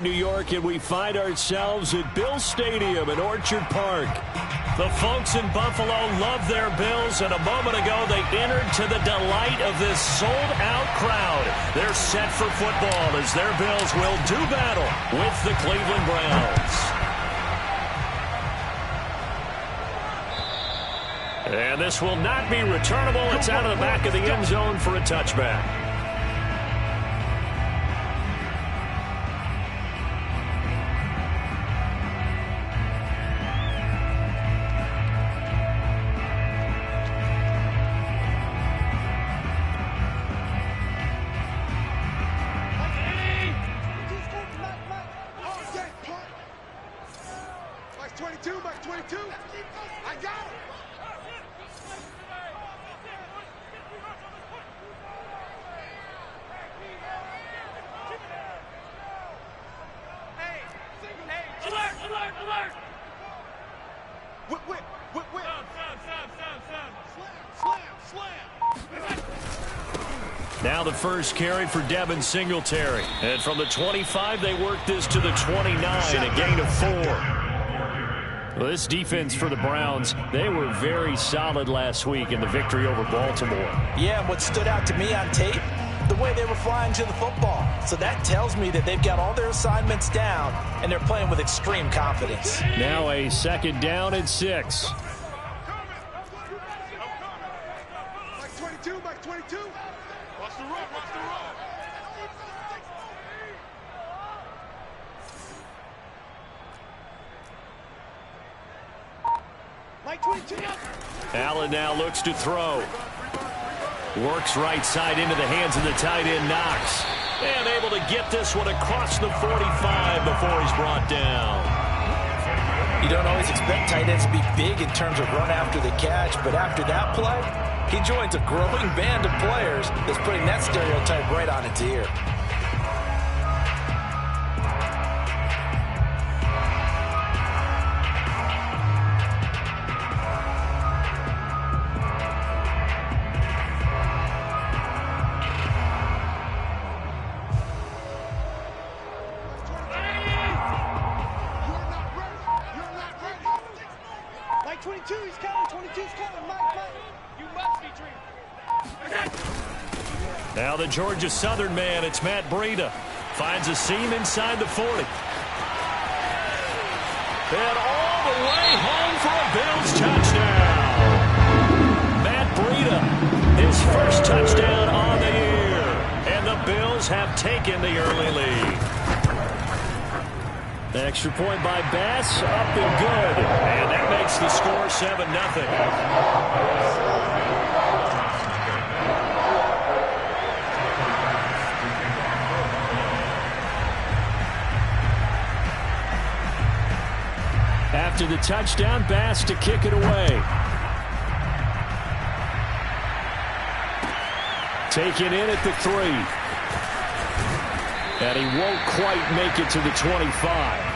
New York, and we find ourselves at Bill Stadium in Orchard Park. The folks in Buffalo love their Bills, and a moment ago they entered to the delight of this sold-out crowd. They're set for football as their Bills will do battle with the Cleveland Browns. And this will not be returnable. It's out of the back of the end zone for a touchback. Now the first carry for Devin Singletary. And from the 25, they work this to the 29, a gain of 4. Well, this defense for the Browns, they were very solid last week in the victory over Baltimore. Yeah, and what stood out to me on tape, the way they were flying to the football. So that tells me that they've got all their assignments down, and they're playing with extreme confidence. Now a second down and 6. Allen now looks to throw. Works right side into the hands of the tight end, Knox. And able to get this one across the 45 before he's brought down. You don't always expect tight ends to be big in terms of run after the catch, but after that play, he joins a growing band of players that's putting that stereotype right on its ear. Now the Georgia Southern man, it's Matt Breida. Finds a seam inside the 40. And all the way home for a Bills touchdown. Matt Breida, his first touchdown on the year. And the Bills have taken the early lead. The extra point by Bass, up and good. And that makes the score 7-0. After the touchdown, Bass to kick it away. Taken in at the 3. And he won't quite make it to the 25.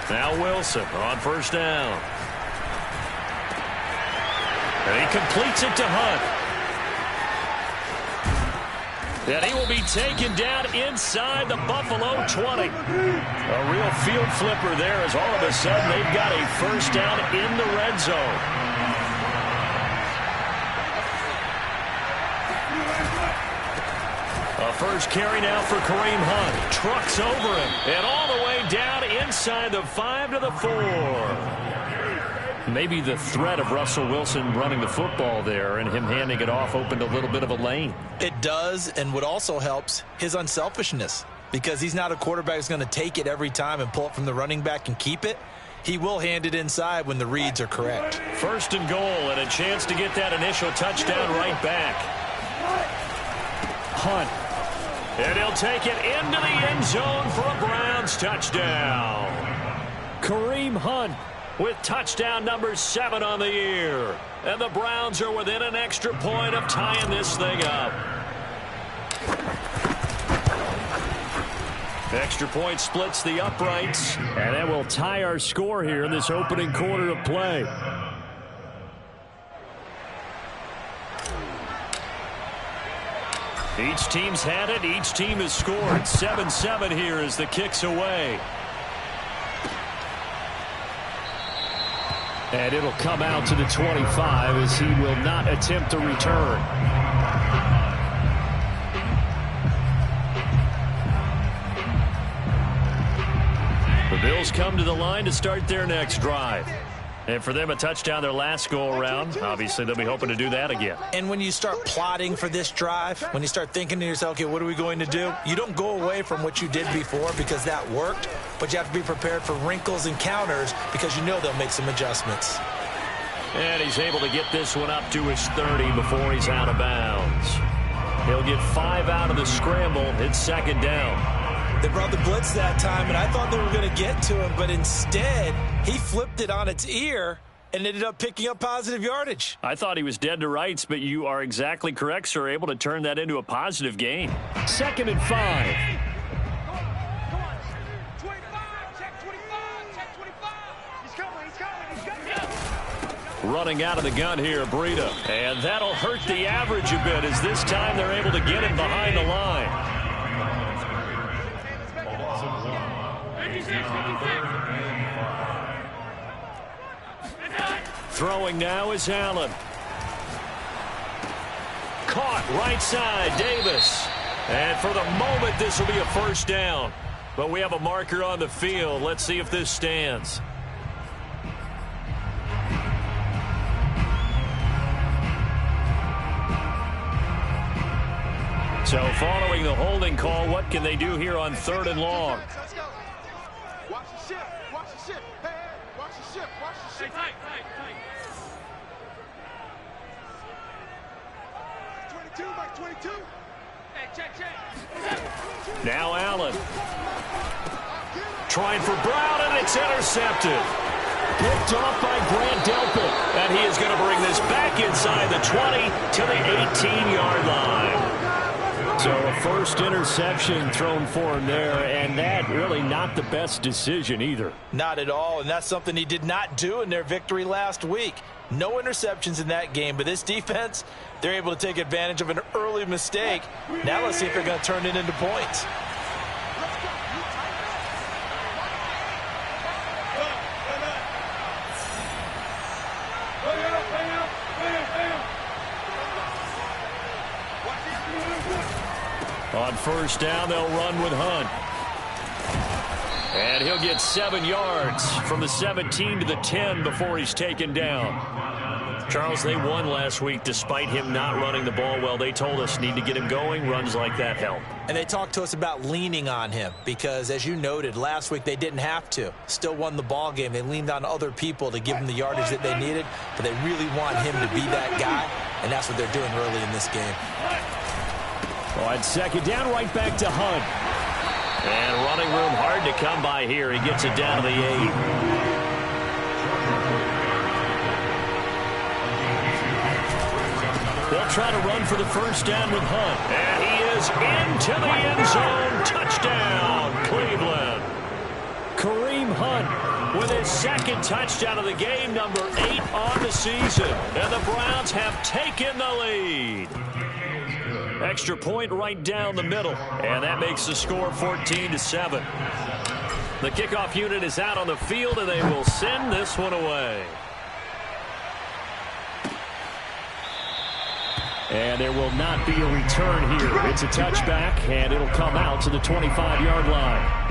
Now Wilson on first down. And he completes it to Hunt. And he will be taken down inside the Buffalo 20. A real field flipper there as all of a sudden they've got a first down in the red zone. A first carry now for Kareem Hunt. Trucks over him. And all the way down inside the 5 to the 4. Maybe the threat of Russell Wilson running the football there and him handing it off opened a little bit of a lane. It does, and what also helps, his unselfishness. Because he's not a quarterback who's going to take it every time and pull it from the running back and keep it. He will hand it inside when the reads are correct. First and goal, and a chance to get that initial touchdown right back. Hunt. And he'll take it into the end zone for a Browns touchdown. Kareem Hunt with touchdown number 7 on the year. And the Browns are within an extra point of tying this thing up. Extra point splits the uprights, and that will tie our score here in this opening quarter of play. Each team's had it. Each team has scored. 7-7 here as the kick's away. And it'll come out to the 25 as he will not attempt to return. The Bills come to the line to start their next drive. And for them, a touchdown their last go-around. Obviously, they'll be hoping to do that again. And when you start plotting for this drive, when you start thinking to yourself, okay, what are we going to do? You don't go away from what you did before because that worked, but you have to be prepared for wrinkles and counters because you know they'll make some adjustments. And he's able to get this one up to his 30 before he's out of bounds. He'll get 5 out of the scramble. It's second down. They brought the blitz that time, and I thought they were going to get to him, but instead, he flipped it on its ear and ended up picking up positive yardage. I thought he was dead to rights, but you are exactly correct, sir. Able to turn that into a positive gain. 2nd and 5. Come on. 25, check 25, check 25. He's coming. Running out of the gun here, Breida. And that'll hurt the average a bit as this time they're able to get him behind the line. Throwing now is Allen. Caught right side, Davis. And for the moment, this will be a first down. But we have a marker on the field. Let's see if this stands. So following the holding call, what can they do here on 3rd and long? Watch the ship. Watch the ship. Hey, watch the ship. Watch the ship. Tight. 22, Mike, 22. Hey, check. Now Allen. Trying for Brown, and it's intercepted. Picked off by Grant Delpit. And he is going to bring this back inside the 20 to the 18-yard line. So a first interception thrown for him there, and that really not the best decision either. Not at all, and that's something he did not do in their victory last week. No interceptions in that game, but this defense, they're able to take advantage of an early mistake. Now let's see if they're going to turn it into points. On first down, they'll run with Hunt. And he'll get 7 yards from the 17 to the 10 before he's taken down. Charles, they won last week despite him not running the ball well. They told us need to get him going. Runs like that help. And they talked to us about leaning on him because, as you noted, last week they didn't have to. Still won the ball game. They leaned on other people to give them the yardage that they needed, but they really want him to be that guy, and that's what they're doing early in this game. On second down, right back to Hunt. And running room hard to come by here. He gets it down to the 8. They'll try to run for the first down with Hunt. And he is into the end zone. Touchdown, Cleveland. Kareem Hunt with his 2nd touchdown of the game, number 8 on the season. And the Browns have taken the lead. Extra point right down the middle, and that makes the score 14-7. The kickoff unit is out on the field, and they will send this one away. And there will not be a return here. It's a touchback, and it'll come out to the 25-yard line.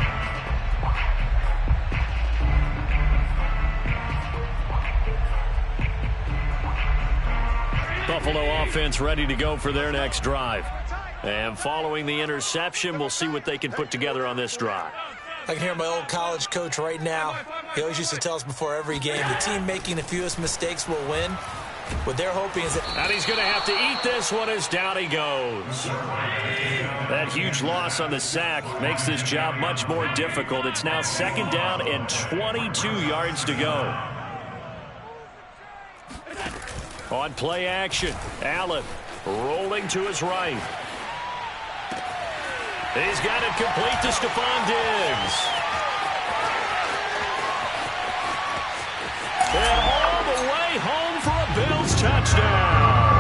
Buffalo offense ready to go for their next drive. And following the interception, we'll see what they can put together on this drive. I can hear my old college coach right now. He always used to tell us before every game, the team making the fewest mistakes will win. What they're hoping is that... And he's going to have to eat this one as down he goes. That huge loss on the sack makes this job much more difficult. It's now 2nd down and 22 yards to go. On play action, Allen rolling to his right. He's got it complete to Stephon Diggs. And all the way home for a Bills touchdown.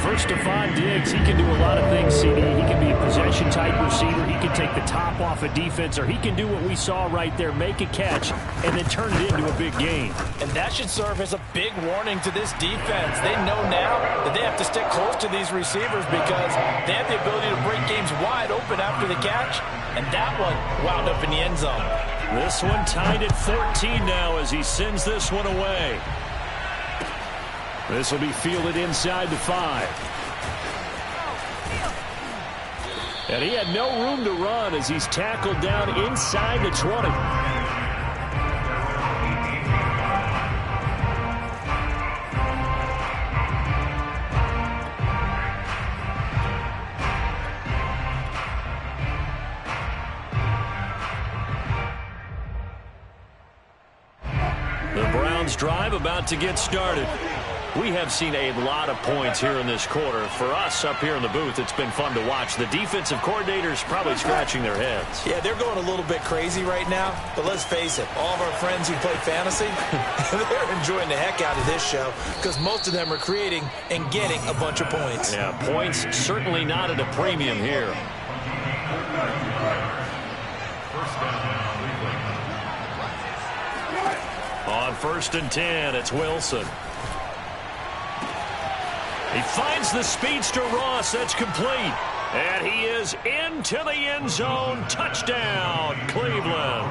For Stephon Diggs, he can do a lot of things, CD. He can be a possession-type receiver. He can take the top off a defense, or he can do what we saw right there, make a catch, and then turn it into a big game. And that should serve as a big warning to this defense. They know now that they have to stick close to these receivers because they have the ability to break games wide open after the catch, and that one wound up in the end zone. This one tied at 14 now as he sends this one away. This will be fielded inside the 5. And he had no room to run as he's tackled down inside the 20. The Browns drive about to get started. We have seen a lot of points here in this quarter. For us up here in the booth, it's been fun to watch. The defensive coordinators probably scratching their heads. Yeah, they're going a little bit crazy right now. But let's face it, all of our friends who play fantasy, they're enjoying the heck out of this show because most of them are creating and getting a bunch of points. Yeah, points certainly not at a premium here. On 1st and 10, it's Wilson. He finds the speedster Ross. That's complete. And he is into the end zone. Touchdown, Cleveland.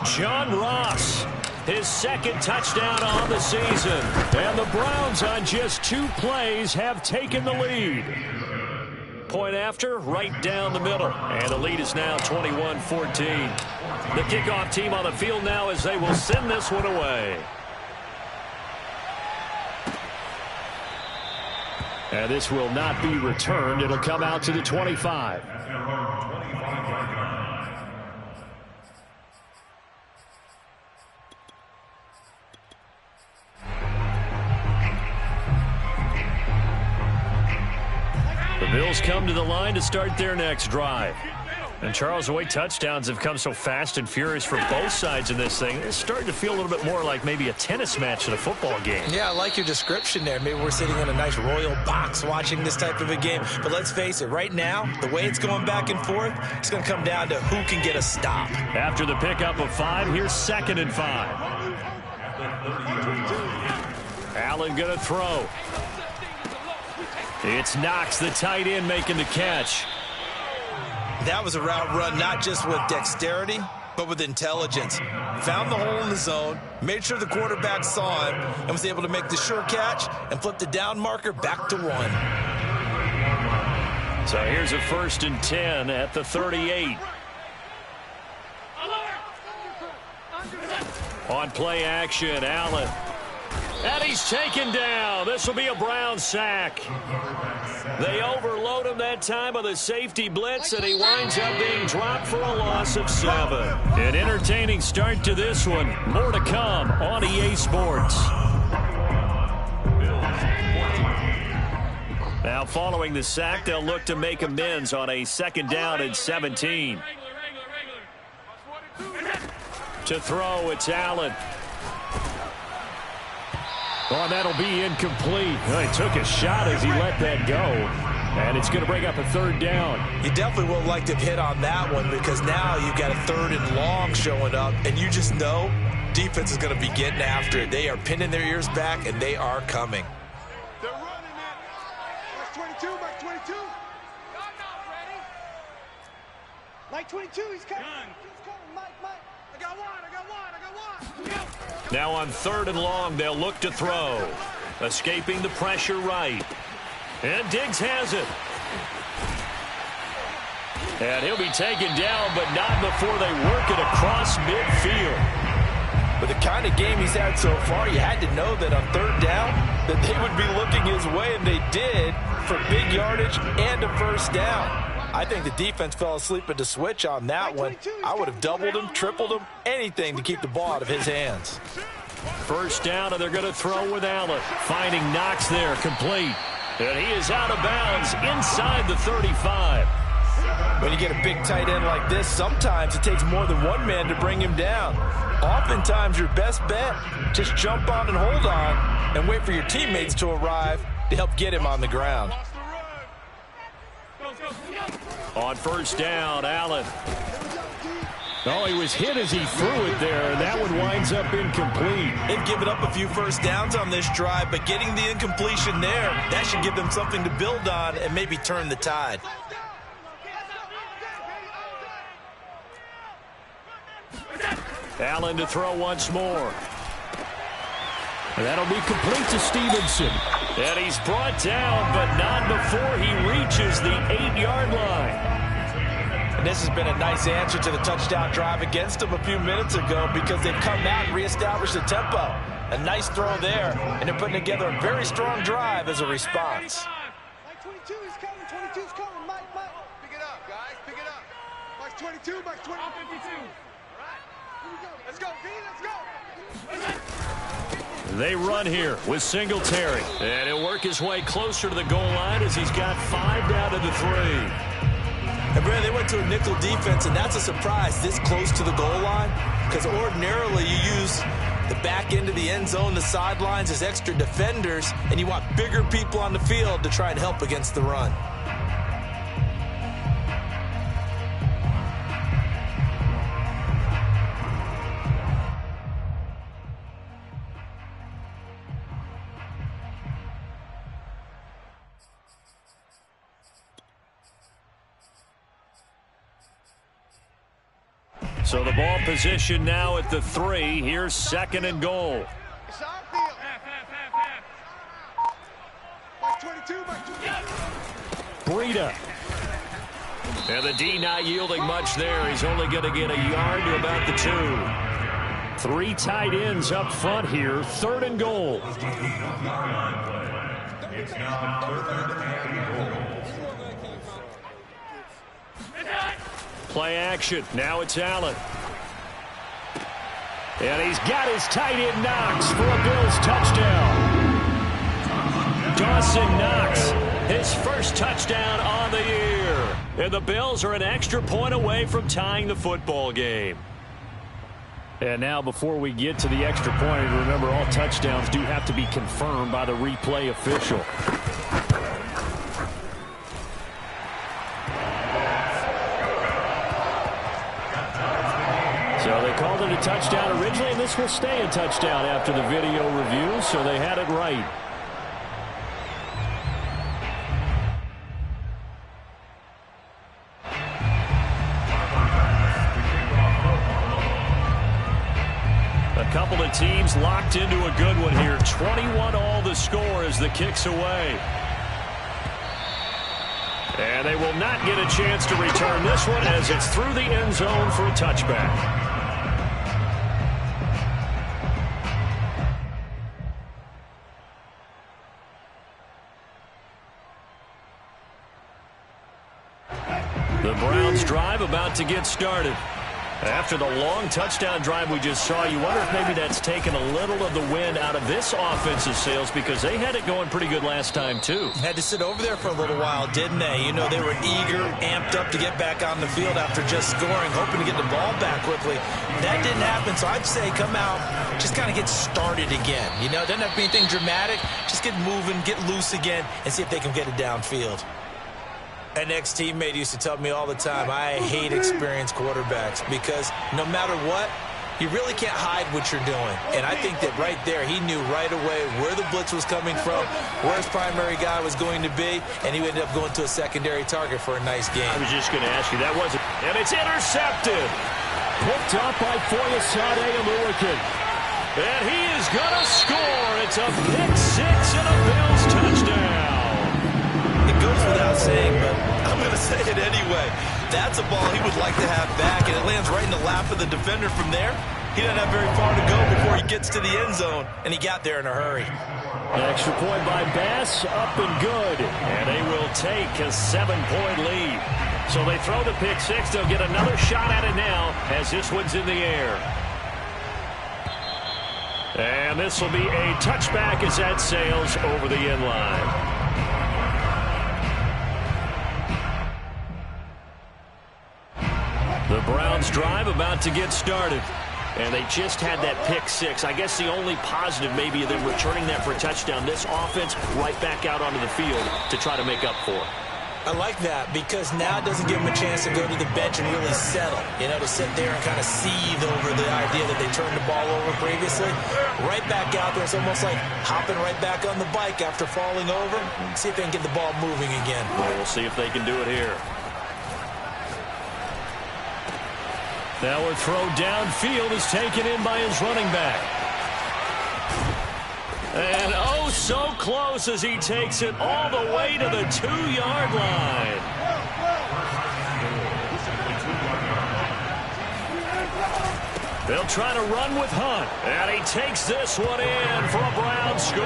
John Ross, his 2nd touchdown on the season. And the Browns on just 2 plays have taken the lead. Point after, right down the middle. And the lead is now 21-14. The kickoff team on the field now as they will send this one away. And this will not be returned. It'll come out to the 25. The Bills come to the line to start their next drive. And, Charles, the way touchdowns have come so fast and furious for both sides in this thing, it's starting to feel a little bit more like maybe a tennis match in a football game. Yeah, I like your description there. Maybe we're sitting in a nice royal box watching this type of a game. But let's face it, right now, the way it's going back and forth, it's going to come down to who can get a stop. After the pickup of 5, here's 2nd and 5. Allen going to throw. It's Knox, the tight end, making the catch. That was a route run not just with dexterity, but with intelligence. Found the hole in the zone, made sure the quarterback saw him, and was able to make the sure catch and flip the down marker back to 1. So here's a 1st and 10 at the 38. On play action, Allen. And he's taken down. This will be a Brown sack. They overload him that time with a safety blitz, and he winds up being dropped for a loss of 7. An entertaining start to this one. More to come on EA Sports. Now, following the sack, they'll look to make amends on a 2nd down and 17. To throw, it's Allen. Oh, that'll be incomplete. Well, he took a shot as he let that go. And it's going to bring up a 3rd down. You definitely would like to hit on that one because now you've got a 3rd and long showing up, and you just know defense is going to be getting after it. They are pinning their ears back, and they are coming. They're running it. That's 22, Mike 22. Mike 22, he's coming. He's coming, Mike. I got one. Now on 3rd and long, they'll look to throw. Escaping the pressure right. And Diggs has it. And he'll be taken down, but not before they work it across midfield. With the kind of game he's had so far, you had to know that on third down that they would be looking his way, and they did, for big yardage and a first down. I think the defense fell asleep at the switch on that one. I would have doubled him, tripled him, anything to keep the ball out of his hands. First down, and they're going to throw with Allen. Finding Knox there, complete. And he is out of bounds inside the 35. When you get a big tight end like this, sometimes it takes more than one man to bring him down. Oftentimes, your best bet, just jump on and hold on and wait for your teammates to arrive to help get him on the ground. On first down, Allen. Oh, he was hit as he threw it there, and that one winds up incomplete. They've given up a few first downs on this drive, but getting the incompletion there, that should give them something to build on and maybe turn the tide. Allen to throw once more. And that'll be complete to Stevenson. And he's brought down, but not before he reaches the 8-yard line. And this has been a nice answer to the touchdown drive against them a few minutes ago because they've come out and reestablished the tempo. A nice throw there, and they're putting together a very strong drive as a response. Mike 22, he's coming. 22's coming. Mike. Pick it up, guys. Pick it up. Mike 22, Mike 22. All 52. All right. Here we go. Let's go, V. Let's go. They run here with Singletary. And he'll work his way closer to the goal line as he's got 5 down to the 3. And Brad, they went to a nickel defense, and that's a surprise this close to the goal line because ordinarily you use the back end of the end zone, the sidelines as extra defenders, and you want bigger people on the field to try and help against the run. So the ball position now at the 3. Here's 2nd and goal. It's our field. Mike 22, Mike 22. Breida. And the D not yielding much there. He's only going to get a yard to about the 2. 3 tight ends up front here. 3rd and goal. Play action. Now it's Allen. And he's got his tight end Knox for a Bills touchdown. Dawson Knox, his first touchdown on the year. And the Bills are an extra point away from tying the football game. And now before we get to the extra point, remember all touchdowns do have to be confirmed by the replay official. So they called it a touchdown originally, and this will stay a touchdown after the video review, so they had it right. A couple of teams locked into a good one here. 21 all the score as the kick's away. And they will not get a chance to return this one as it's through the end zone for a touchback. The Browns drive about to get started. After the long touchdown drive we just saw, you wonder if maybe that's taken a little of the wind out of this offensive sails because they had it going pretty good last time too. Had to sit over there for a little while, didn't they? You know, they were eager, amped up to get back on the field after just scoring, hoping to get the ball back quickly. That didn't happen, so I'd say come out, just kind of get started again. You know, it doesn't have to be anything dramatic. Just get moving, get loose again, and see if they can get it downfield. An ex-teammate used to tell me all the time, I hate experienced quarterbacks because no matter what, you really can't hide what you're doing. And I think that right there, he knew right away where the blitz was coming from, where his primary guy was going to be, and he ended up going to a secondary target for a nice game. I was just going to ask you, that wasn't. And it's intercepted. Picked up by Foyesade Oluokun. And he is going to score. It's a pick six and a Bills touchdown. It goes without saying, but I'm going to say it anyway. That's a ball he would like to have back, and it lands right in the lap of the defender from there. he doesn't have very far to go before he gets to the end zone, and he got there in a hurry. Extra point by Bass, up and good. And they will take a 7-point lead. So they throw the pick six. They'll get another shot at it now as this one's in the air. And this will be a touchback as that sails over the end line. The Browns drive about to get started. And they just had that pick six. I guess the only positive maybe of them returning that for a touchdown. This offense right back out onto the field to try to make up for it. I like that because now it doesn't give them a chance to go to the bench and really settle. You know, to sit there and kind of seethe over the idea that they turned the ball over previously. Right back out there. It's almost like hopping right back on the bike after falling over. See if they can get the ball moving again. We'll see if they can do it here. Now a throw downfield is taken in by his running back. And oh, so close as he takes it all the way to the 2-yard line. They'll try to run with Hunt. And he takes this one in for a Brown score.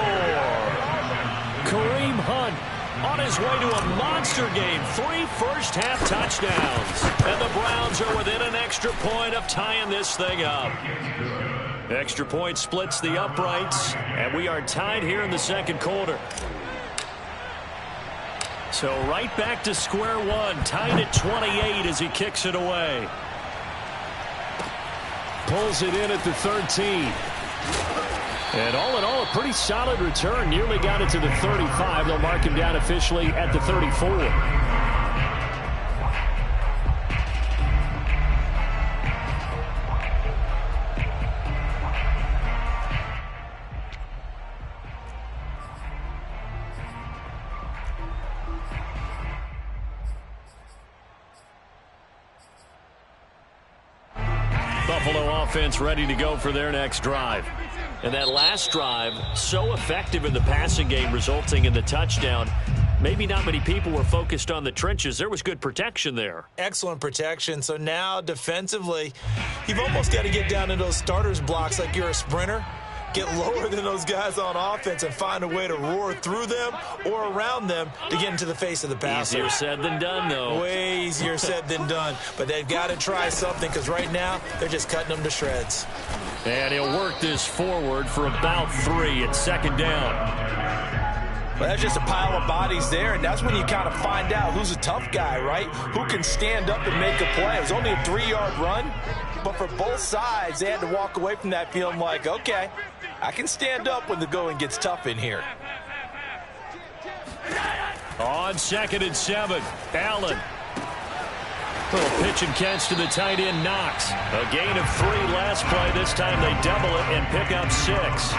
Kareem Hunt on his way to a monster game. 3 first-half touchdowns. And the Browns are within an extra point of tying this thing up. Extra point splits the uprights. And we are tied here in the second quarter. So right back to square one. Tied at 28 as he kicks it away. Pulls it in at the 13. And all in all, a pretty solid return. Nearly got it to the 35. They'll mark him down officially at the 34. Buffalo offense ready to go for their next drive. And that last drive, so effective in the passing game, resulting in the touchdown. Maybe not many people were focused on the trenches. There was good protection there. Excellent protection. So now defensively, you've almost got to get down to those starters blocks like you're a sprinter. Get lower than those guys on offense and find a way to roar through them or around them to get into the face of the passer. Easier said than done, though. Way easier said than done. But they've got to try something because right now they're just cutting them to shreds. And he'll work this forward for about 3 at second down. Well, that's just a pile of bodies there, and that's when you kind of find out who's a tough guy, right? Who can stand up and make a play. It was only a 3-yard run, but for both sides, they had to walk away from that feeling like, okay, I can stand up when the going gets tough in here. On 2nd and 7, Allen. Little pitch and catch to the tight end, Knox. A gain of 3 last play. This time they double it and pick up 6.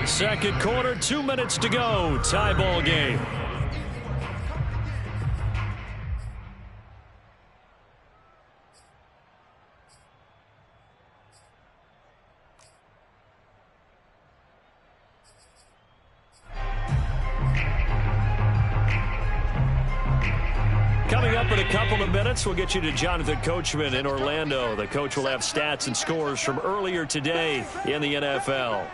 Second quarter, 2 minutes to go. Tie ball game. Coming up in a couple of minutes, we'll get you to Jonathan Coachman in Orlando. The coach will have stats and scores from earlier today in the NFL.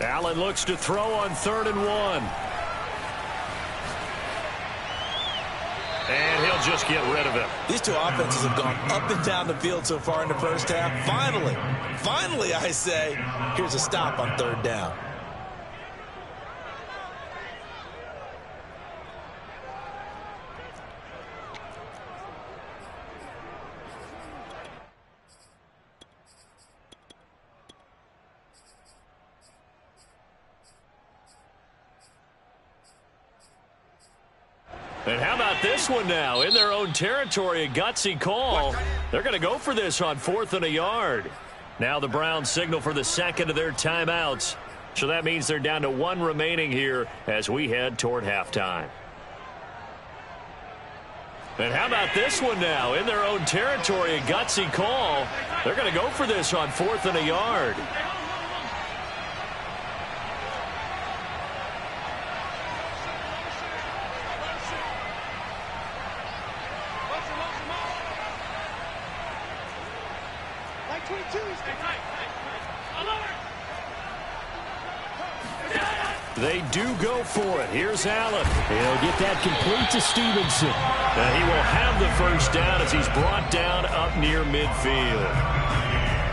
Allen looks to throw on 3rd and 1. And he'll just get rid of it. These two offenses have gone up and down the field so far in the first half. Finally, I say, here's a stop on 3rd down. And how about this one now? In their own territory, a gutsy call. They're going to go for this on 4th and a yard. Now the Browns signal for the second of their timeouts. So that means they're down to 1 remaining here as we head toward halftime. And how about this one now? In their own territory, a gutsy call. They're going to go for this on 4th and a yard. They do go for it. Here's Allen. He'll get that complete to Stevenson. And he will have the first down as he's brought down up near midfield.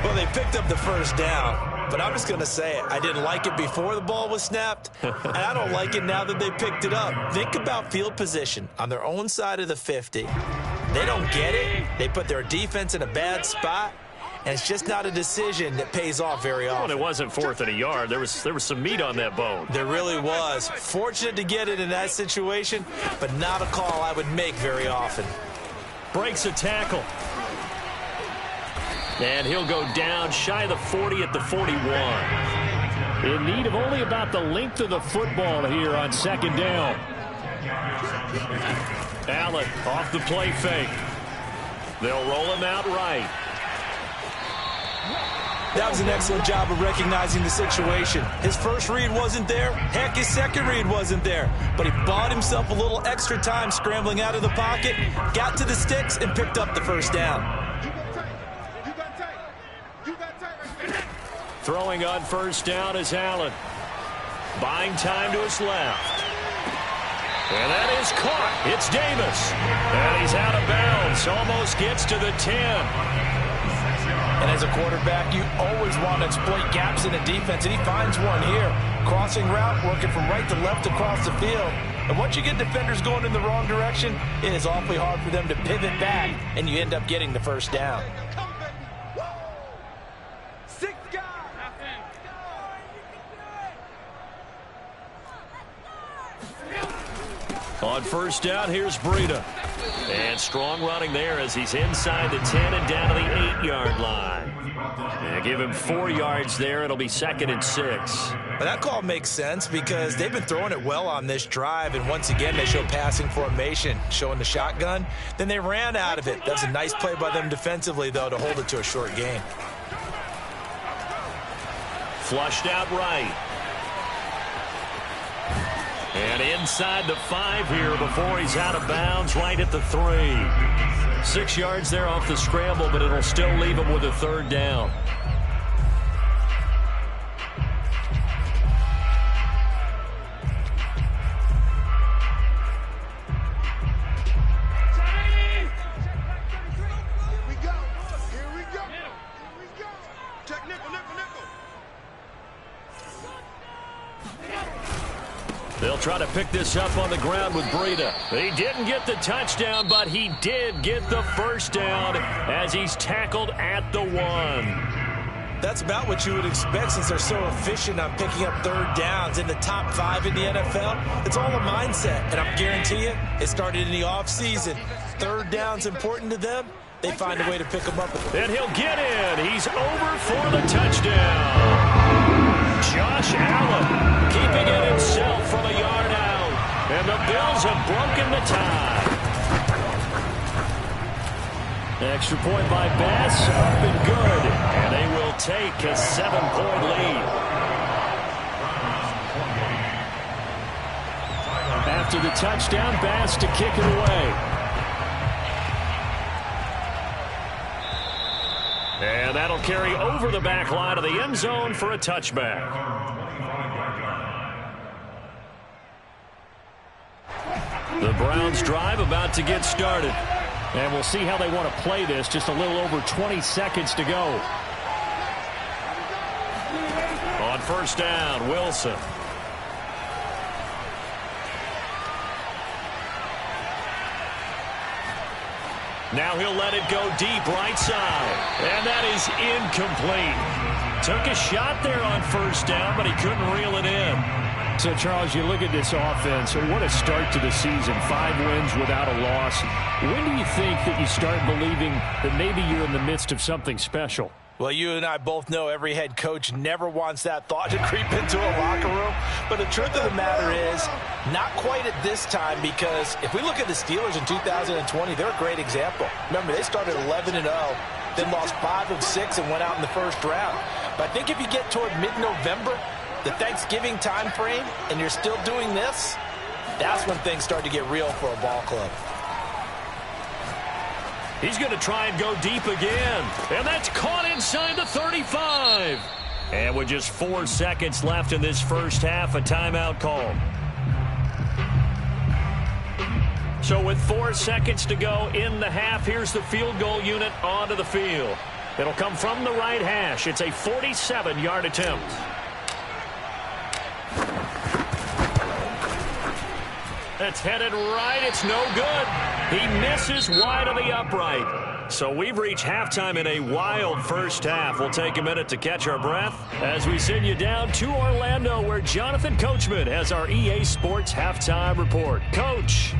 Well, they picked up the first down, but I'm just going to say it. I didn't like it before the ball was snapped, and I don't like it now that they picked it up. Think about field position on their own side of the 50. They don't get it. They put their defense in a bad spot. And it's just not a decision that pays off very often. Well, it wasn't 4th and a yard. There was some meat on that bone. There really was. Fortunate to get it in that situation, but not a call I would make very often. Breaks a tackle. And he'll go down shy of the 40 at the 41. In need of only about the length of the football here on 2nd down. Allen off the play fake. They'll roll him out right. That was an excellent job of recognizing the situation. His first read wasn't there. Heck, his second read wasn't there. But he bought himself a little extra time scrambling out of the pocket, got to the sticks, and picked up the first down. Throwing on first down is Allen. Buying time to his left. And that is caught. It's Davis. And he's out of bounds. Almost gets to the 10. And as a quarterback, you always want to exploit gaps in the defense, and he finds one here. Crossing route, working from right to left across the field. And once you get defenders going in the wrong direction, it is awfully hard for them to pivot back, and you end up getting the first down. On first down, here's Breida. And strong running there as he's inside the 10 and down to the 8-yard line. And give him 4 yards there. It'll be 2nd and 6. Well, that call makes sense because they've been throwing it well on this drive. And once again, they show passing formation, showing the shotgun. Then they ran out of it. That was a nice play by them defensively, though, to hold it to a short gain. Flushed out right. And inside the 5 here before he's out of bounds, right at the 3. 6 yards there off the scramble, but it'll still leave him with a 3rd down. They'll try to pick this up on the ground with Breida. He didn't get the touchdown, but he did get the first down as he's tackled at the 1. That's about what you would expect since they're so efficient on picking up 3rd downs in the top 5 in the NFL. It's all a mindset, and I guarantee you, it started in the offseason. 3rd down's important to them. They find a way to pick them up. And he'll get in. He's over for the touchdown. Josh Allen keeping it himself from a yard out. And the Bills have broken the tie. Extra point by Bass, up and good. And they will take a 7-point lead. After the touchdown, Bass to kick it away. And that'll carry over the back line of the end zone for a touchback. The Browns drive about to get started. And we'll see how they want to play this. Just a little over 20 seconds to go. On first down, Wilson. Now he'll let it go deep right side. And that is incomplete. Took a shot there on first down, but he couldn't reel it in. So, Charles, you look at this offense, what a start to the season. 5 wins without a loss. When do you think that you start believing that maybe you're in the midst of something special? Well, you and I both know every head coach never wants that thought to creep into a locker room. But the truth of the matter is, not quite at this time, because if we look at the Steelers in 2020, they're a great example. Remember, they started 11-0, then lost 5 of 6 and went out in the first round. But I think if you get toward mid-November, the Thanksgiving time frame, and you're still doing this, that's when things start to get real for a ball club. He's going to try and go deep again. And that's caught inside the 35. And with just 4 seconds left in this first half, a timeout call. So with 4 seconds to go in the half, here's the field goal unit onto the field. It'll come from the right hash. It's a 47-yard attempt. It's headed right. It's no good. He misses wide of the upright. So we've reached halftime in a wild first half. We'll take a minute to catch our breath as we send you down to Orlando, where Jonathan Coachman has our EA Sports halftime report. Coach.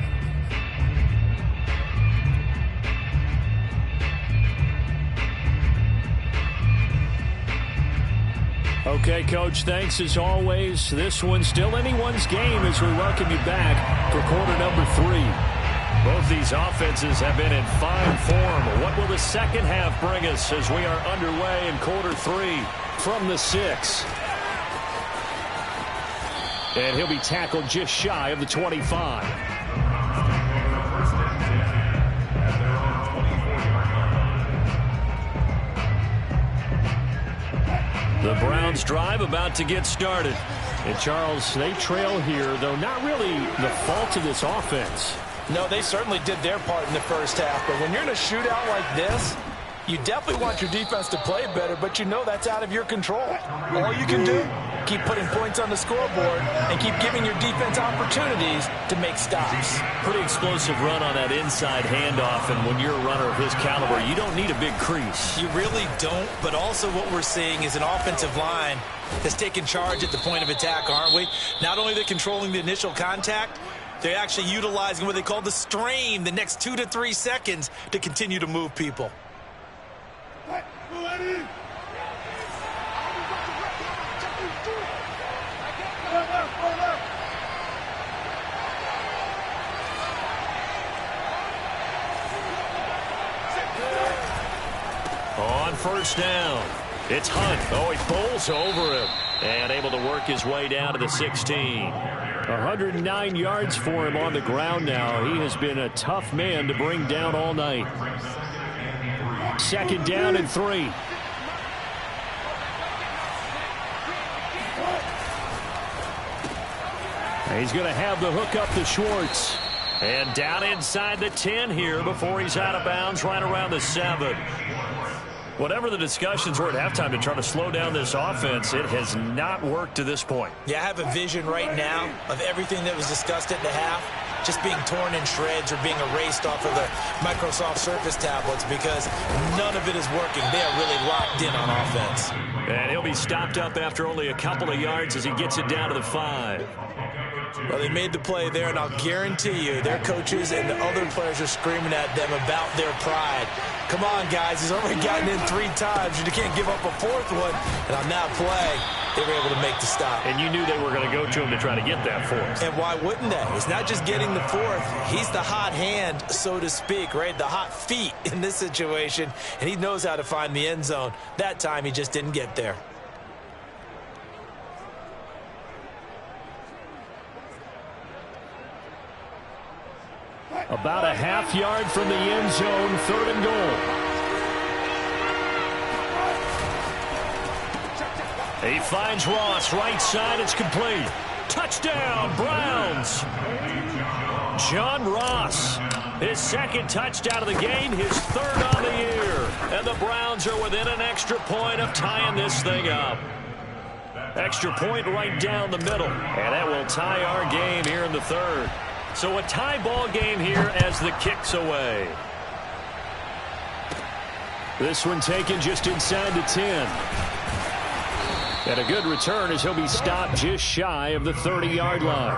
Okay, Coach, thanks as always. This one's still anyone's game as we welcome you back for quarter number 3. Both these offenses have been in fine form. What will the second half bring us as we are underway in quarter 3 from the 6? And he'll be tackled just shy of the 25. The Browns drive about to get started. And Charles, they trail here, though not really the fault of this offense. No, they certainly did their part in the first half. But when you're in a shootout like this, you definitely want your defense to play better, but you know that's out of your control. All you can do, keep putting points on the scoreboard and keep giving your defense opportunities to make stops. Pretty explosive run on that inside handoff, and when you're a runner of his caliber, you don't need a big crease. You really don't, but also what we're seeing is an offensive line that's taking charge at the point of attack, aren't we? Not only are they controlling the initial contact, they're actually utilizing what they call the strain the next 2 to 3 seconds to continue to move people. On first down, it's Hunt. Oh, he pulls over him and able to work his way down to the 16. 109 yards for him on the ground now. He has been a tough man to bring down all night. Second down and 3. He's going to have the hook up to Schwartz. And down inside the 10 here before he's out of bounds right around the 7. Whatever the discussions were at halftime to try to slow down this offense, it has not worked to this point. Yeah, I have a vision right now of everything that was discussed at the half just being torn in shreds or being erased off of the Microsoft Surface tablets because none of it is working. They are really locked in on offense. And he'll be stopped up after only a couple of yards as he gets it down to the 5. Well, they made the play there, and I'll guarantee you their coaches and the other players are screaming at them about their pride. Come on, guys. He's already gotten in 3 times. You can't give up a 4th one. And on that play, they were able to make the stop. And you knew they were going to go to him to try to get that 4th. And why wouldn't they? It's not just getting the 4th. He's the hot hand, so to speak, right? The hot feet in this situation. And he knows how to find the end zone. That time, he just didn't get there. About a half yard from the end zone, 3rd and goal. He finds Ross, right side, it's complete. Touchdown, Browns. John Ross, his 2nd touchdown of the game, his 3rd on the year. And the Browns are within an extra point of tying this thing up. Extra point right down the middle. And that will tie our game here in the 3rd. So a tie ball game here as the kick's away. This one taken just inside the 10. And a good return as he'll be stopped just shy of the 30-yard line.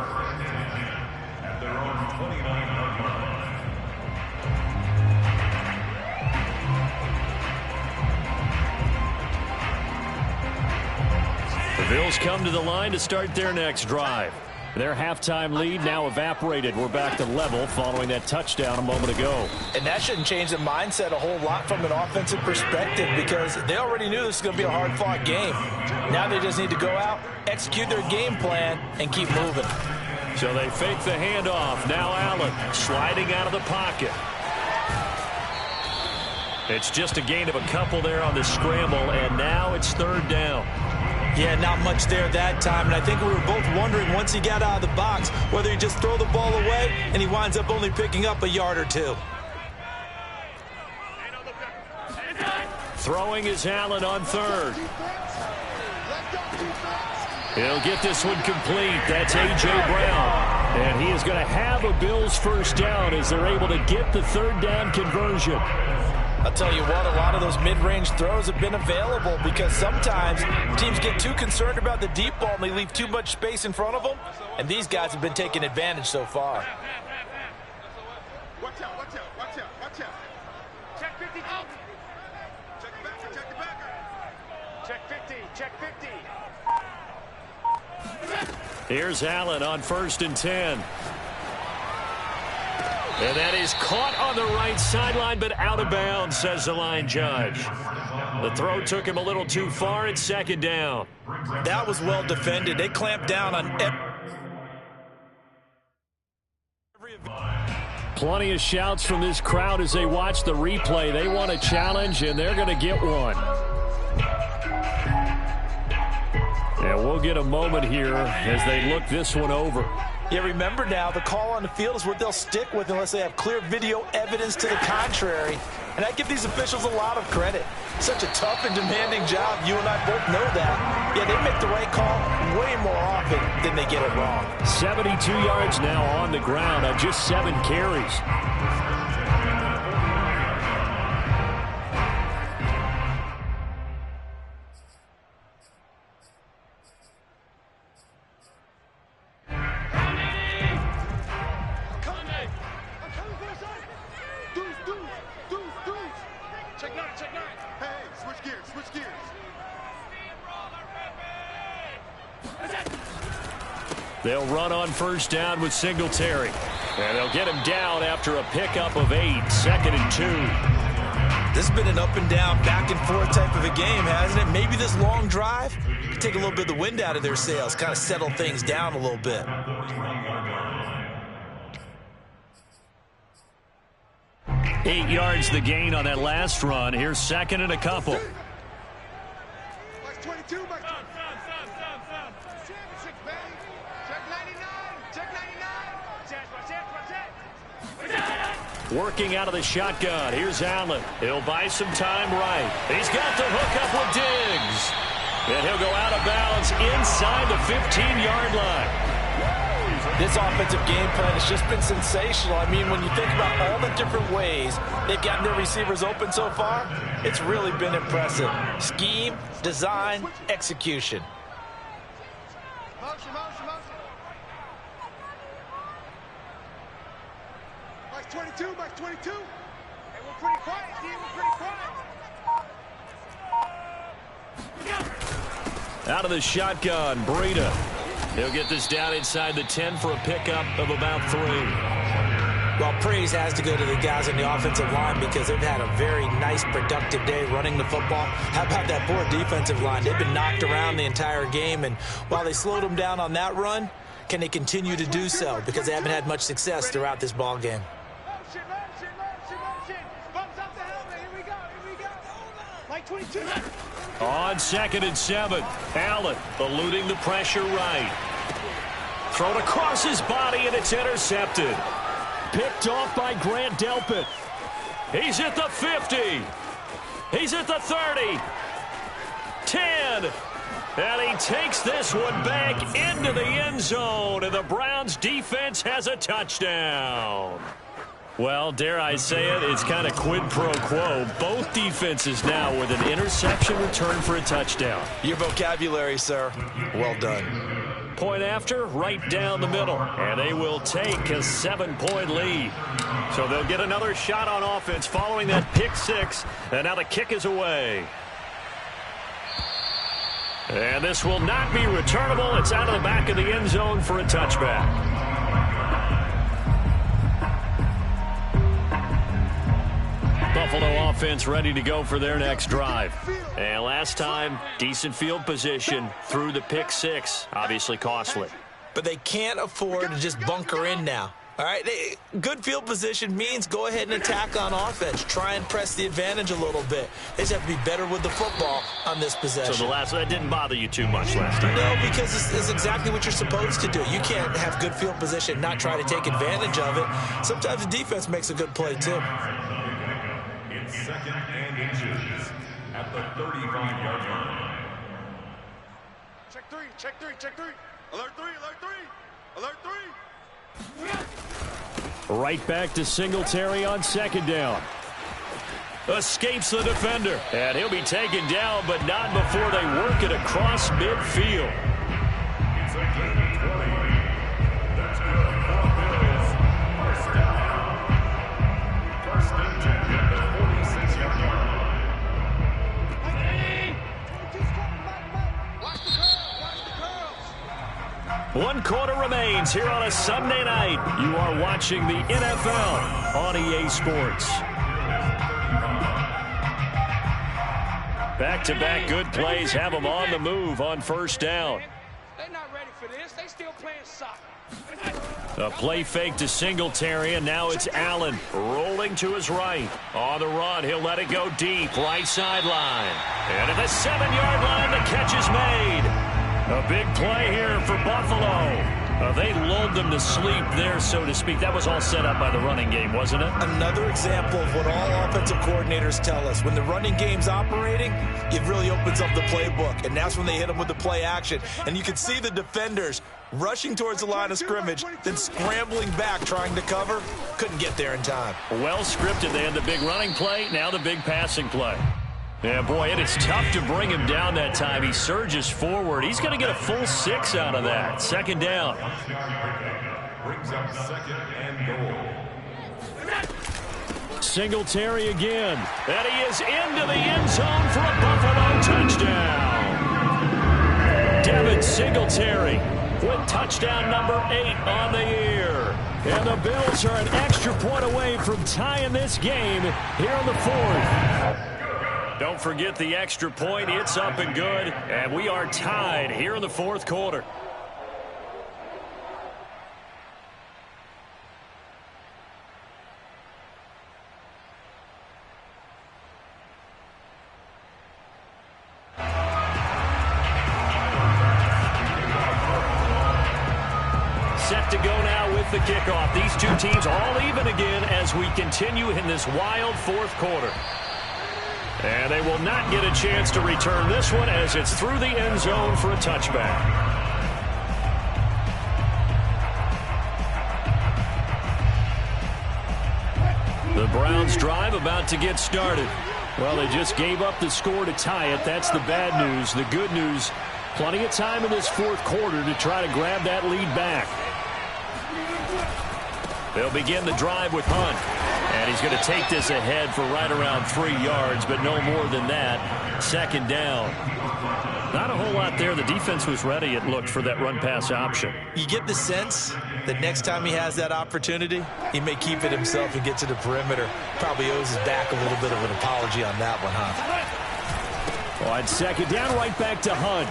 The Bills come to the line to start their next drive. Their halftime lead now evaporated. We're back to level following that touchdown a moment ago. And that shouldn't change the mindset a whole lot from an offensive perspective because they already knew this was going to be a hard-fought game. Now they just need to go out, execute their game plan, and keep moving. So they fake the handoff. Now Allen sliding out of the pocket. It's just a gain of a couple there on the scramble, and now it's third down. Yeah, not much there that time, and I think we were both wondering once he got out of the box whether he'd just throw the ball away, and he winds up only picking up a yard or two. Throwing is Allen on third. He'll get this one complete. That's A.J. Brown. And he is going to have a Bills first down as they're able to get the third down conversion. I'll tell you what, a lot of those mid-range throws have been available because sometimes teams get too concerned about the deep ball and they leave too much space in front of them. And these guys have been taking advantage so far. Watch out, watch out, watch out, watch out. Check 50. Check the backer, check the backer. Check 50, check 50. Here's Allen on 1st and 10. And that is caught on the right sideline, but out of bounds, says the line judge. The throw took him a little too far. It's second down. That was well defended. They clamped down on every... Plenty of shouts from this crowd as they watch the replay. They want a challenge, and they're going to get one. And we'll get a moment here as they look this one over. Yeah, remember now, the call on the field is what they'll stick with unless they have clear video evidence to the contrary. And I give these officials a lot of credit. Such a tough and demanding job. You and I both know that. Yeah, they make the right call way more often than they get it wrong. 72 yards now on the ground on just 7 carries. They'll run on first down with Singletary. And they'll get him down after a pickup of 8, 2nd and 2. This has been an up and down, back and forth type of a game, hasn't it? Maybe this long drive could take a little bit of the wind out of their sails, kind of settle things down a little bit. Eight yards the gain on that last run. Here's 2nd and a couple. Mike 22, Mike 22. Working out of the shotgun. Here's Allen. He'll buy some time right. He's got the hook up with Diggs. And he'll go out of bounds inside the 15-yard line. This offensive game plan has just been sensational. I mean, when you think about all the different ways they've gotten their receivers open so far, it's really been impressive. Scheme, design, execution. Motion, motion, motion. Mike 22, Mike 22. Hey, we're pretty quiet, D. We're pretty quiet. Out of the shotgun, Breida. He'll get this down inside the 10 for a pickup of about 3. Well, praise has to go to the guys on the offensive line because they've had a very nice, productive day running the football. How about that poor defensive line? They've been knocked around the entire game, and while they slowed them down on that run, can they continue to do so? Because they haven't had much success throughout this ball game. Motion, motion, motion, motion. Bumps off the helmet. Here we go, here we go. Mike 22. On 2nd and 7, Allen eluding the pressure right. Thrown across his body, and it's intercepted. Picked off by Grant Delpit. He's at the 50. He's at the 30. 10. And he takes this one back into the end zone, and the Browns defense has a touchdown. Well, dare I say it, it's kind of quid pro quo. Both defenses now with an interception return for a touchdown. Your vocabulary, sir. Well done. Point after, right down the middle. And they will take a 7-point lead. So they'll get another shot on offense following that pick 6. And now the kick is away. And this will not be returnable. It's out of the back of the end zone for a touchback. Buffalo offense ready to go for their next drive. And last time, decent field position through the pick 6. Obviously costly. But they can't afford to just bunker in now. All right, good field position means go ahead and attack on offense. Try and press the advantage a little bit. They just have to be better with the football on this possession. So that didn't bother you too much last time? No, because it's exactly what you're supposed to do. You can't have good field position and not try to take advantage of it. Sometimes the defense makes a good play, too. It's 2nd and inches at the 35-yard line. Check three, check three, check three. Alert three, alert three, alert three. Right back to Singletary on 2nd down. Escapes the defender. And he'll be taken down, but not before they work it across midfield. It's a gain of 20. That's good for Bills. First down. First and 10 at the 46-yard line. Watch the curls, watch the curls. 1 quarter remains here on a Sunday night. You are watching the NFL on EA Sports. Back-to-back good plays have them on the move on 1st down. They're not ready for this. They still playing soccer. A play fake to Singletary, and now it's Allen rolling to his right. On the run, he'll let it go deep, right sideline. And at the 7-yard line, the catch is made. A big play here for Buffalo. They lulled them to sleep there, so to speak. That was all set up by the running game, wasn't it? Another example of what all offensive coordinators tell us. When the running game's operating, it really opens up the playbook. And that's when they hit them with the play action. And you can see the defenders rushing towards the line of scrimmage, then scrambling back, trying to cover. Couldn't get there in time. Well scripted. They had the big running play, now the big passing play. Yeah, boy, it is tough to bring him down that time. He surges forward. He's going to get a full 6 out of that. 2nd down. Brings up 2nd and goal. Singletary again. And he is into the end zone for a Buffalo touchdown. Devin Singletary with touchdown number 8 on the year. And the Bills are an extra point away from tying this game here in the 4th. Don't forget the extra point. It's up and good. And we are tied here in the 4th quarter. Set to go now with the kickoff. These two teams all even again as we continue in this wild 4th quarter. And they will not get a chance to return this one as it's through the end zone for a touchback. The Browns drive about to get started. Well, they just gave up the score to tie it. That's the bad news. The good news, plenty of time in this 4th quarter to try to grab that lead back. They'll begin the drive with Hunt. And he's going to take this ahead for right around 3 yards, but no more than that. 2nd down. Not a whole lot there. The defense was ready, it looked, for that run-pass option. You get the sense that next time he has that opportunity, he may keep it himself and get to the perimeter. Probably owes his back a little bit of an apology on that one, huh? On 2nd down, right back to Hunt.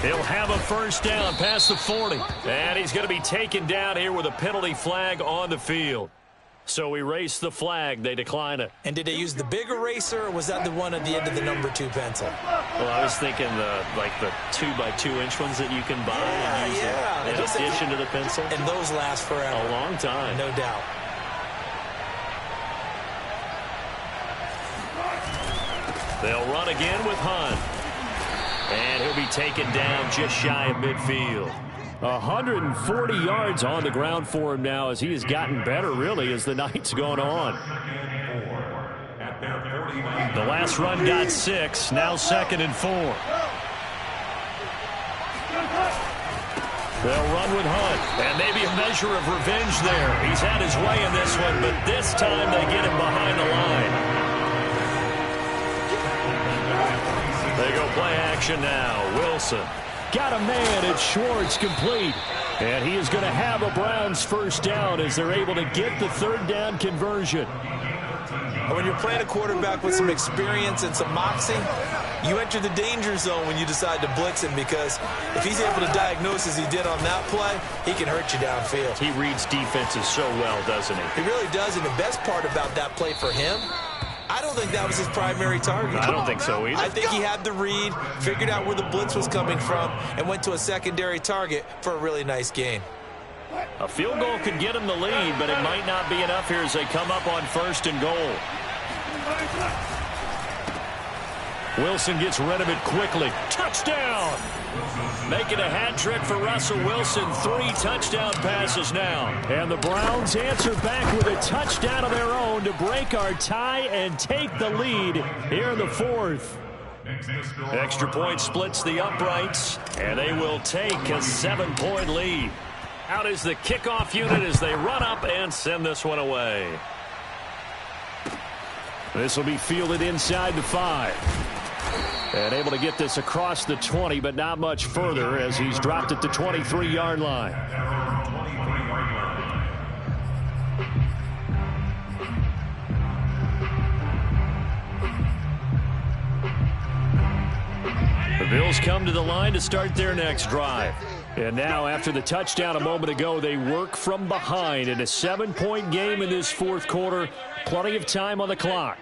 He'll have a 1st down past the 40. And he's going to be taken down here with a penalty flag on the field. So erase the flag. They decline it. And did they use the big eraser, or was that the one at the end of the number 2 pencil? Well, I was thinking the 2x2-inch ones that you can buy and use in addition to the pencil. And those last forever. A long time. No doubt. They'll run again with Hunt. And he'll be taken down just shy of midfield. 140 yards on the ground for him now as he has gotten better, really, as the night's gone on. The last run got 6, now 2nd and 4. They'll run with Hunt, and maybe a measure of revenge there. He's had his way in this one, but this time they get him behind the line. They go play action now. Wilson got a man at Schwartz, complete. And he is going to have a Browns 1st down as they're able to get the 3rd down conversion. When you're playing a quarterback with some experience and some moxie, you enter the danger zone when you decide to blitz him, because if he's able to diagnose as he did on that play, he can hurt you downfield. He reads defenses so well, doesn't he? He really does, and the best part about that play for him, I don't think that was his primary target. I don't think so either. I think he had the read, figured out where the blitz was coming from, and went to a secondary target for a really nice gain. A field goal could get him the lead, but it might not be enough here as they come up on 1st and goal. Wilson gets rid of it quickly. Touchdown! Making a hat trick for Russell Wilson. 3 touchdown passes now. And the Browns answer back with a touchdown of their own to break our tie and take the lead here in the 4th. Extra point splits the uprights, and they will take a 7-point lead. Out is the kickoff unit as they run up and send this one away. This will be fielded inside the 5. And able to get this across the 20, but not much further as he's dropped at the 23-yard line. The Bills come to the line to start their next drive. And now, after the touchdown a moment ago, they work from behind in a 7-point game in this 4th quarter. Plenty of time on the clock.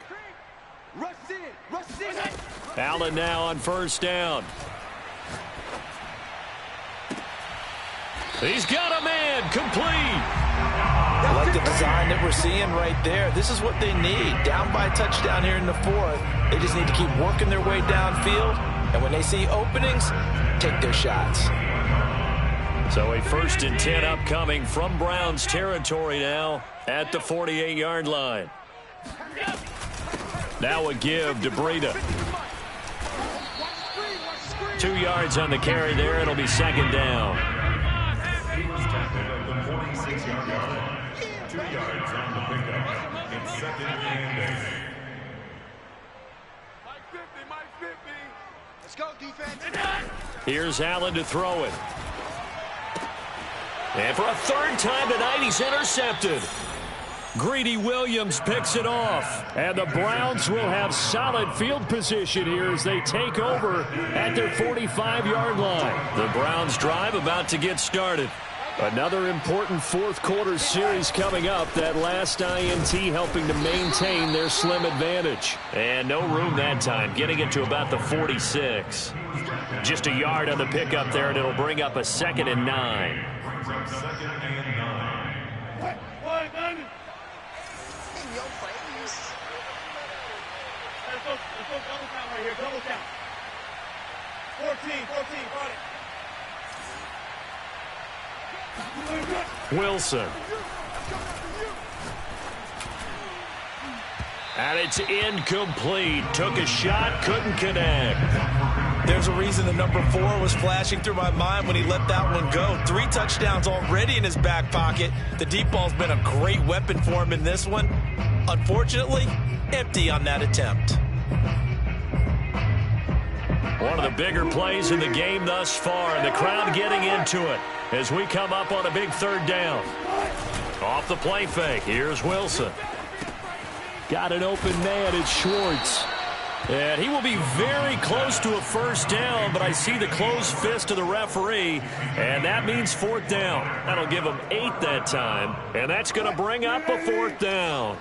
Allen now on 1st down. He's got a man complete. I like the design that we're seeing right there. This is what they need. Down by a touchdown here in the 4th. They just need to keep working their way downfield. And when they see openings, take their shots. So a 1st and 10 upcoming from Browns territory now at the 48-yard line. Now a give to Breida. 2 yards on the carry there. It'll be 2nd down. He was tackled at the 46-yard line. 2 yards on the pickup. It's 2nd and 8. Mike 50. Let's go, defense. Here's Allen to throw it. And for a 3rd time tonight, he's intercepted. Greedy Williams picks it off. And the Browns will have solid field position here as they take over at their 45-yard line. The Browns drive about to get started. Another important 4th quarter series coming up. That last INT helping to maintain their slim advantage. And no room that time, getting it to about the 46. Just a yard on the pickup there, and it'll bring up a 2nd and 9. Double count right here. Double count. 14, got it. Wilson. And it's incomplete. Took a shot, couldn't connect. There's a reason the number 4 was flashing through my mind when he let that one go. 3 touchdowns already in his back pocket. The deep ball's been a great weapon for him in this one. Unfortunately, empty on that attempt. One of the bigger plays in the game thus far, and the crowd getting into it as we come up on a big 3rd down. Off the play fake, here's Wilson. Got an open man, it's Schwartz. And he will be very close to a 1st down, but I see the closed fist of the referee, and that means 4th down. That'll give him 8 that time, and that's going to bring up a 4th down.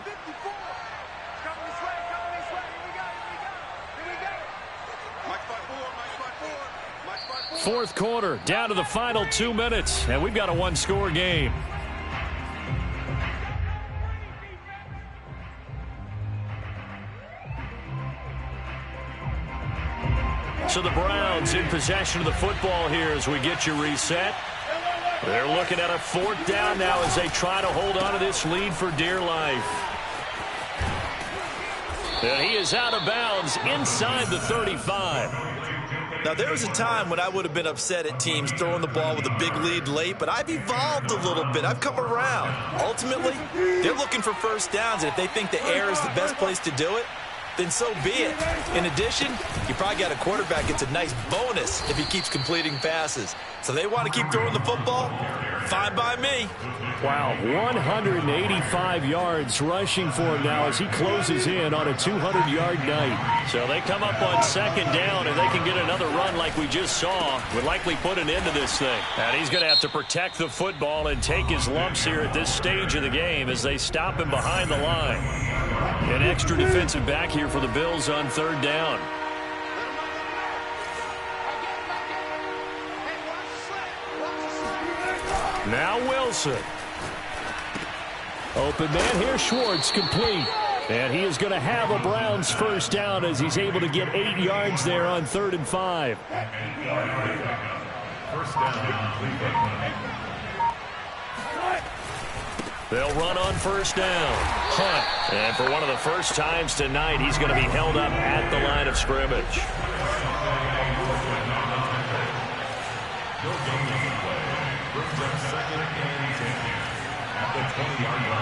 Fourth quarter, down to the final 2 minutes, and we've got a 1-score game. So the Browns in possession of the football here as we get you reset. They're looking at a 4th down now as they try to hold on to this lead for dear life. And he is out of bounds inside the 35. Now, there was a time when I would have been upset at teams throwing the ball with a big lead late, but I've evolved a little bit. I've come around. Ultimately, they're looking for 1st downs, and if they think the air is the best place to do it, then so be it. In addition, you probably got a quarterback. It's a nice bonus if he keeps completing passes. So they want to keep throwing the football. Fine by me. Wow, 185 yards rushing for him now as he closes in on a 200-yard night. So they come up on second down, and they can get another run like we just saw. Would likely put an end to this thing. And he's going to have to protect the football and take his lumps here at this stage of the game as they stop him behind the line. An extra defensive back here for the Bills on third down. Now Wilson. Open man here, Schwartz, complete. And he is going to have a Browns first down as he's able to get 8 yards there on 3rd and 5. First down, Cleveland. They'll run on first down. Hunt. And for one of the first times tonight, he's going to be held up at the line of scrimmage. Second and 10 at the 20-yard line.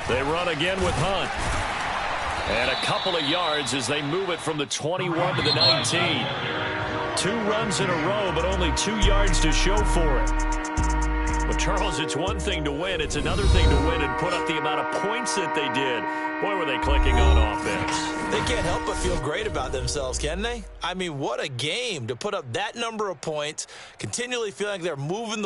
They run again with Hunt. And a couple of yards as they move it from the 21 to the 19. 2 runs in a row, but only 2 yards to show for it. But, Charles, it's one thing to win. It's another thing to win and put up the amount of points that they did. Boy, were they clicking on offense. They can't help but feel great about themselves, can they? I mean, what a game to put up that number of points, continually feeling like they're moving the